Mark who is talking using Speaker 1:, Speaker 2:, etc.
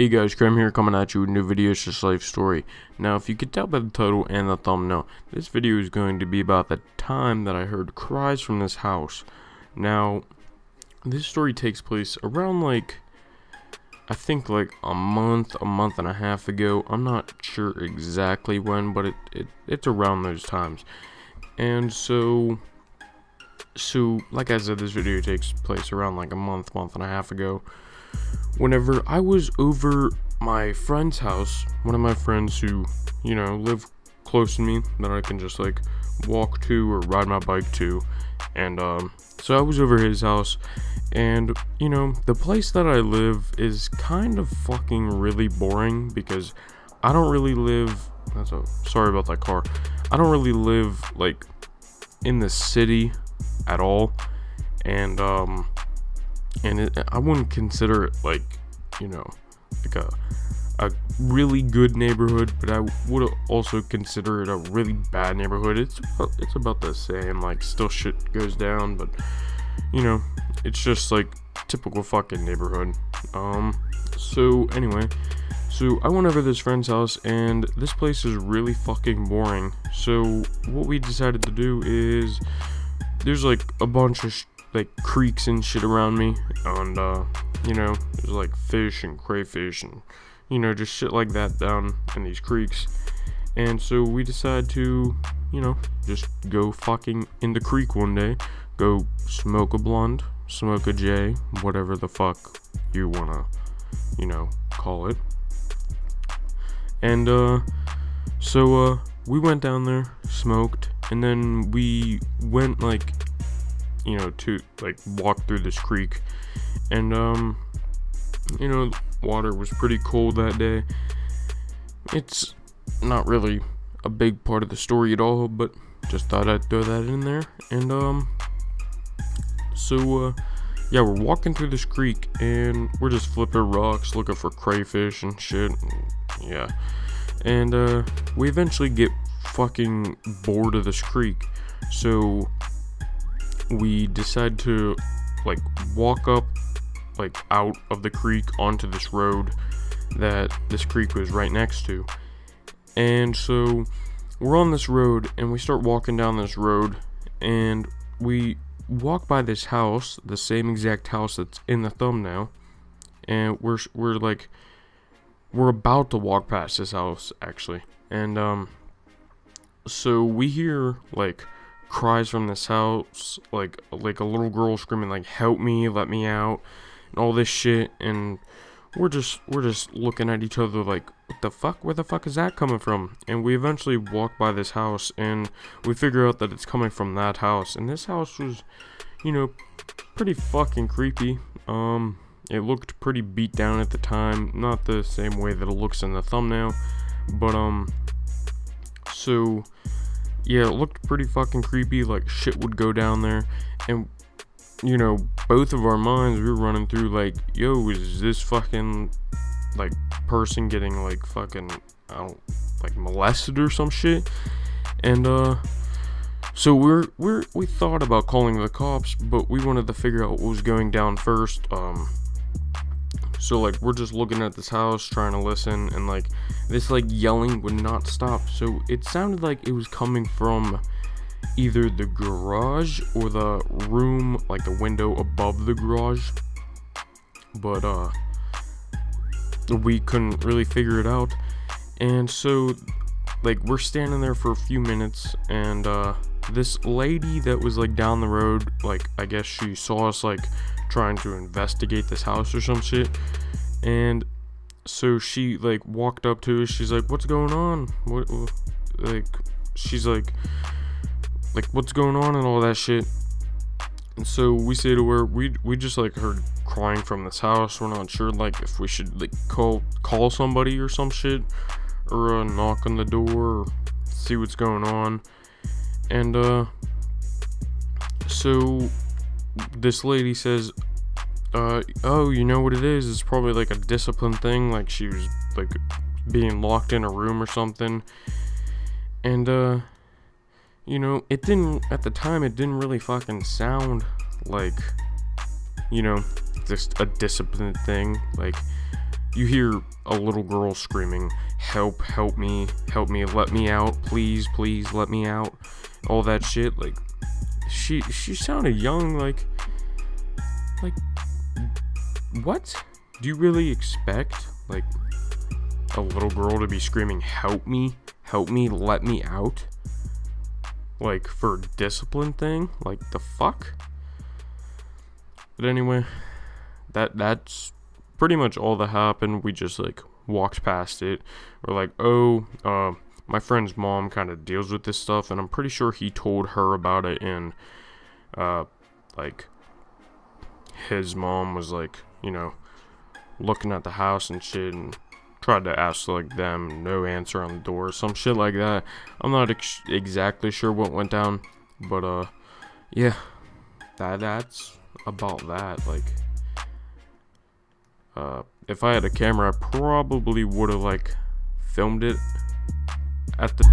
Speaker 1: Hey guys, KRaM here coming at you with a new video. It's just life story. Now, if you could tell by the title and the thumbnail, this video is going to be about the time that I heard cries from this house. Now, this story takes place around I think a month and a half ago. I'm not sure exactly when, but it's around those times. And so like I said, this video takes place around a month and a half ago. Whenever I was over my friend's house, one of my friends who, live close to me, that I can just walk to or ride my bike to, and so I was over his house, and the place that I live is kind of fucking really boring because I don't really live, sorry about that car, I don't really live in the city at all, and I wouldn't consider it a really good neighborhood, but I would also consider it a really bad neighborhood. It's about the same, still shit goes down, but it's just typical fucking neighborhood. So anyway, so I went over to this friend's house, and this place is really fucking boring. So what we decided to do is, there's a bunch of creeks and shit around me, and there's fish and crayfish and just shit like that down in these creeks. And so we decided to just go fucking in the creek one day, go smoke a blunt, smoke a J, whatever the fuck you wanna call it. And so we went down there, smoked, and then we went to walk through this creek, and water was pretty cold that day. It's not really a big part of the story at all, but just thought I'd throw that in there. And so yeah, we're walking through this creek, and we're just flipping rocks looking for crayfish and shit. Yeah, and we eventually get fucking bored of this creek, so we decide to walk up out of the creek onto this road that this creek was right next to. And so we're on this road, and we start walking down this road, and we walk by this house, the same exact house that's in the thumbnail, and we're about to walk past this house actually. And so we hear cries from this house, like a little girl screaming help me, let me out, and all this shit. And we're just looking at each other what the fuck, where the fuck is that coming from? And we eventually walk by this house, and we figure out that it's coming from that house. And this house was pretty fucking creepy. It looked pretty beat down at the time, not the same way that it looks in the thumbnail, but so yeah, it looked pretty fucking creepy, shit would go down there. And both of our minds, we were running through yo, is this fucking person getting fucking, I don't, molested or some shit? And so we thought about calling the cops, but we wanted to figure out what was going down first. So we're just looking at this house, trying to listen, and this yelling would not stop. So it sounded like it was coming from either the garage or the room, the window above the garage, but we couldn't really figure it out. And so we're standing there for a few minutes, and this lady that was down the road, I guess she saw us trying to investigate this house or some shit, and so she walked up to us. She's what's going on? What she's what's going on and all that shit. And so we say to her, we just heard crying from this house. We're not sure if we should call somebody or some shit, or knock on the door or see what's going on. And so this lady says, oh, you know what it is? It's probably a discipline thing, she was being locked in a room or something. And it didn't, at the time, it didn't really fucking sound just a discipline thing. you hear a little girl screaming, help, help me, let me out, please, please, let me out, all that shit. Like, she sounded young. Like, what do you really expect, like, a little girl to be screaming, help me, let me out, like, for a discipline thing? Like, the fuck? But anyway, that's pretty much all that happened. We just, like, walked past it. We're like, oh, my friend's mom kind of deals with this stuff, and I'm pretty sure he told her about it, and like, his mom was, like, you know, looking at the house and shit, and tried to ask, like, them, no answer on the door, some shit like that. I'm not exactly sure what went down, but yeah, that's about that. Like, if I had a camera, I probably would have, like, filmed it at the